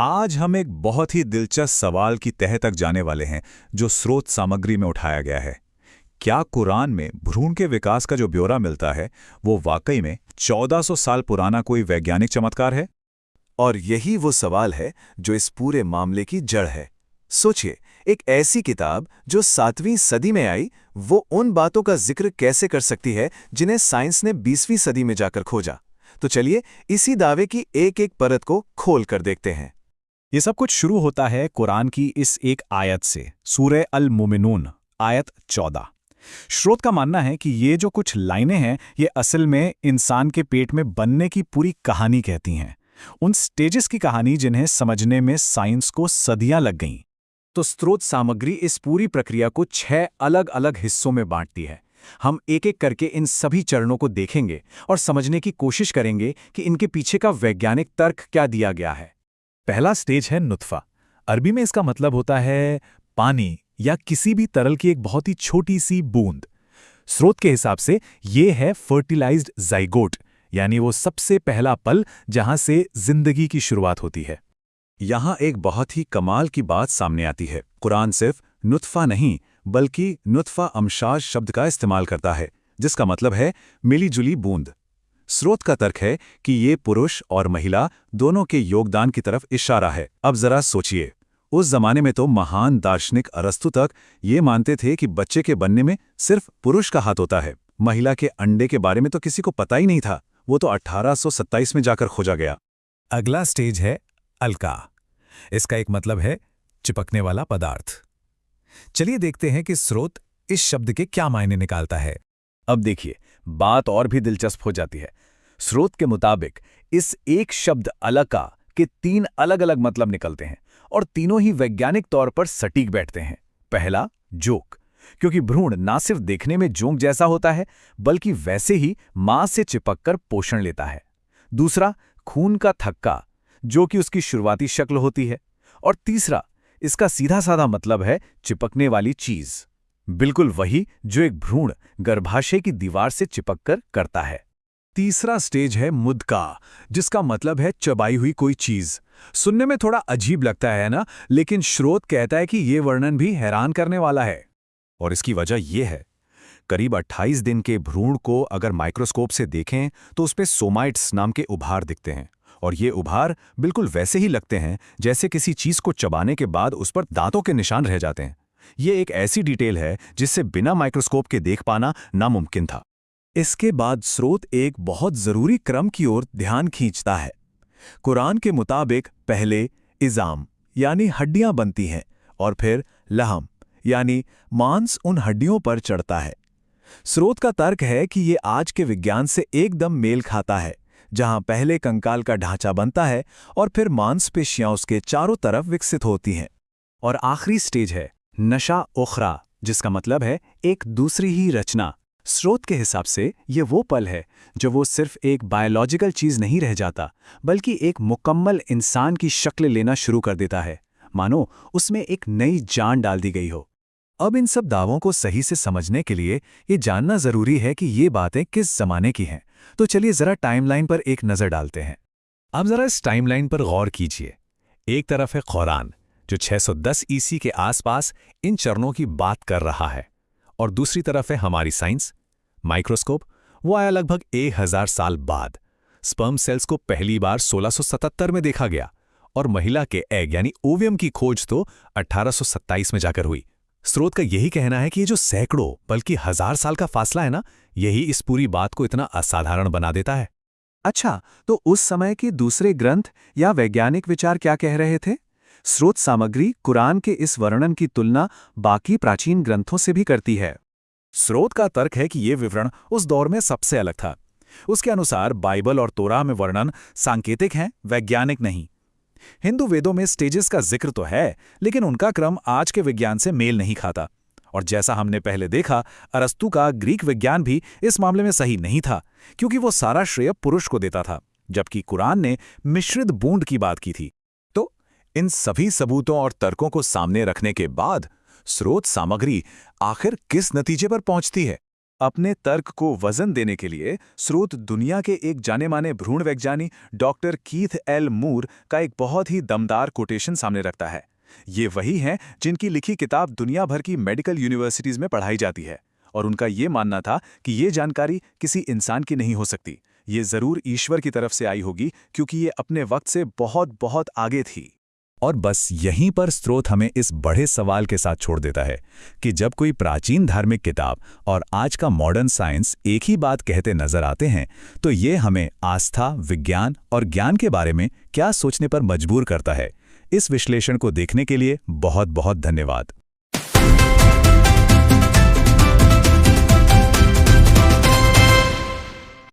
आज हम एक बहुत ही दिलचस्प सवाल की तह तक जाने वाले हैं जो स्रोत सामग्री में उठाया गया है। क्या कुरान में भ्रूण के विकास का जो ब्यौरा मिलता है वो वाकई में 1400 साल पुराना कोई वैज्ञानिक चमत्कार है? और यही वो सवाल है जो इस पूरे मामले की जड़ है। सोचिए, एक ऐसी किताब जो 7वीं सदी में आई, वो उन बातों का जिक्र कैसे कर सकती है जिन्हें साइंस ने 20वीं सदी में जाकर खोजा। तो चलिए इसी दावे की एक एक परत को खोल कर देखते हैं। ये सब कुछ शुरू होता है कुरान की इस एक आयत से, सूरह अल मोमिनून, आयत 14। स्रोत का मानना है कि ये जो कुछ लाइनें हैं ये असल में इंसान के पेट में बनने की पूरी कहानी कहती हैं, उन स्टेजेस की कहानी जिन्हें समझने में साइंस को सदियां लग गईं। तो स्रोत सामग्री इस पूरी प्रक्रिया को 6 अलग अलग हिस्सों में बांटती है। हम एक एक करके इन सभी चरणों को देखेंगे और समझने की कोशिश करेंगे कि इनके पीछे का वैज्ञानिक तर्क क्या दिया गया है। पहला स्टेज है नुत्फा। अरबी में इसका मतलब होता है पानी या किसी भी तरल की एक बहुत ही छोटी सी बूंद। स्रोत के हिसाब से ये है फर्टिलाइज्ड ज़ाइगोट, यानी वो सबसे पहला पल जहां से जिंदगी की शुरुआत होती है। यहां एक बहुत ही कमाल की बात सामने आती है। कुरान सिर्फ नुत्फा नहीं बल्कि नुत्फा अमशाज शब्द का इस्तेमाल करता है, जिसका मतलब है मिली-जुली बूंद। स्रोत का तर्क है कि ये पुरुष और महिला दोनों के योगदान की तरफ इशारा है। अब जरा सोचिए, उस जमाने में तो महान दार्शनिक अरस्तु तक ये मानते थे कि बच्चे के बनने में सिर्फ पुरुष का हाथ होता है। महिला के अंडे के बारे में तो किसी को पता ही नहीं था। वो तो 1827 में जाकर खोजा गया। अगला स्टेज है अलका। इसका एक मतलब है चिपकने वाला पदार्थ। चलिए देखते हैं कि स्रोत इस शब्द के क्या मायने निकालता है। अब देखिए, बात और भी दिलचस्प हो जाती है। स्रोत के मुताबिक इस एक शब्द अलका के 3 अलग अलग मतलब निकलते हैं और तीनों ही वैज्ञानिक तौर पर सटीक बैठते हैं। पहला, जोंक, क्योंकि भ्रूण ना सिर्फ देखने में जोंक जैसा होता है बल्कि वैसे ही मां से चिपककर पोषण लेता है। दूसरा, खून का थक्का, जो कि उसकी शुरुआती शक्ल होती है। और तीसरा, इसका सीधा साधा मतलब है चिपकने वाली चीज, बिल्कुल वही जो एक भ्रूण गर्भाशय की दीवार से चिपककर करता है। तीसरा स्टेज है मुदका, जिसका मतलब है चबाई हुई कोई चीज। सुनने में थोड़ा अजीब लगता है ना, लेकिन स्रोत कहता है कि यह वर्णन भी हैरान करने वाला है। और इसकी वजह यह है, करीब 28 दिन के भ्रूण को अगर माइक्रोस्कोप से देखें तो उसमें सोमाइट्स नाम के उभार दिखते हैं, और ये उभार बिल्कुल वैसे ही लगते हैं जैसे किसी चीज को चबाने के बाद उस पर दांतों के निशान रह जाते हैं। ये एक ऐसी डिटेल है जिससे बिना माइक्रोस्कोप के देख पाना नामुमकिन था। इसके बाद स्रोत एक बहुत जरूरी क्रम की ओर ध्यान खींचता है। कुरान के मुताबिक पहले इज़ाम यानी हड्डियां बनती हैं और फिर लहम यानी मांस उन हड्डियों पर चढ़ता है। स्रोत का तर्क है कि ये आज के विज्ञान से एकदम मेल खाता है, जहां पहले कंकाल का ढांचा बनता है और फिर मांसपेशियां उसके चारों तरफ विकसित होती हैं। और आखिरी स्टेज है नशा उखरा, जिसका मतलब है एक दूसरी ही रचना। स्रोत के हिसाब से ये वो पल है जो वो सिर्फ एक बायोलॉजिकल चीज नहीं रह जाता बल्कि एक मुकम्मल इंसान की शक्ल लेना शुरू कर देता है, मानो उसमें एक नई जान डाल दी गई हो। अब इन सब दावों को सही से समझने के लिए ये जानना जरूरी है कि ये बातें किस जमाने की हैं। तो चलिए जरा टाइमलाइन पर एक नजर डालते हैं। अब जरा इस टाइमलाइन पर गौर कीजिए। एक तरफ है कुरान जो 610 ईसी के आसपास इन चरणों की बात कर रहा है, और दूसरी तरफ है हमारी साइंस। माइक्रोस्कोप वो आया लगभग 1000 साल बाद। स्पर्म सेल्स को पहली बार 1677 में देखा गया और महिला के एग यानी ओवियम की खोज तो 1827 में जाकर हुई। स्रोत का यही कहना है कि ये जो सैकड़ों बल्कि 1000 साल का फासला है ना, यही इस पूरी बात को इतना असाधारण बना देता है। अच्छा, तो उस समय के दूसरे ग्रंथ या वैज्ञानिक विचार क्या कह रहे थे? स्रोत सामग्री कुरान के इस वर्णन की तुलना बाकी प्राचीन ग्रंथों से भी करती है। स्रोत का तर्क है कि ये विवरण उस दौर में सबसे अलग था। उसके अनुसार बाइबल और तोरा में वर्णन सांकेतिक हैं, वैज्ञानिक नहीं। हिंदू वेदों में स्टेजेस का जिक्र तो है, लेकिन उनका क्रम आज के विज्ञान से मेल नहीं खाता। और जैसा हमने पहले देखा, अरस्तु का ग्रीक विज्ञान भी इस मामले में सही नहीं था, क्योंकि वो सारा श्रेय पुरुष को देता था, जबकि कुरान ने मिश्रित बूंद की बात की थी। तो इन सभी सबूतों और तर्कों को सामने रखने के बाद स्रोत सामग्री आखिर किस नतीजे पर पहुंचती है? अपने तर्क को वजन देने के लिए स्रोत दुनिया के एक जाने-माने भ्रूण वैज्ञानिक डॉक्टर कीथ एल मूर का एक बहुत ही दमदार कोटेशन सामने रखता है। ये वही हैं जिनकी लिखी किताब दुनिया भर की मेडिकल यूनिवर्सिटीज में पढ़ाई जाती है, और उनका ये मानना था कि ये जानकारी किसी इंसान की नहीं हो सकती, ये जरूर ईश्वर की तरफ से आई होगी, क्योंकि ये अपने वक्त से बहुत बहुत आगे थी। और बस यहीं पर स्रोत हमें इस बड़े सवाल के साथ छोड़ देता है कि जब कोई प्राचीन धार्मिक किताब और आज का मॉडर्न साइंस एक ही बात कहते नजर आते हैं, तो ये हमें आस्था, विज्ञान और ज्ञान के बारे में क्या सोचने पर मजबूर करता है। इस विश्लेषण को देखने के लिए बहुत बहुत धन्यवाद।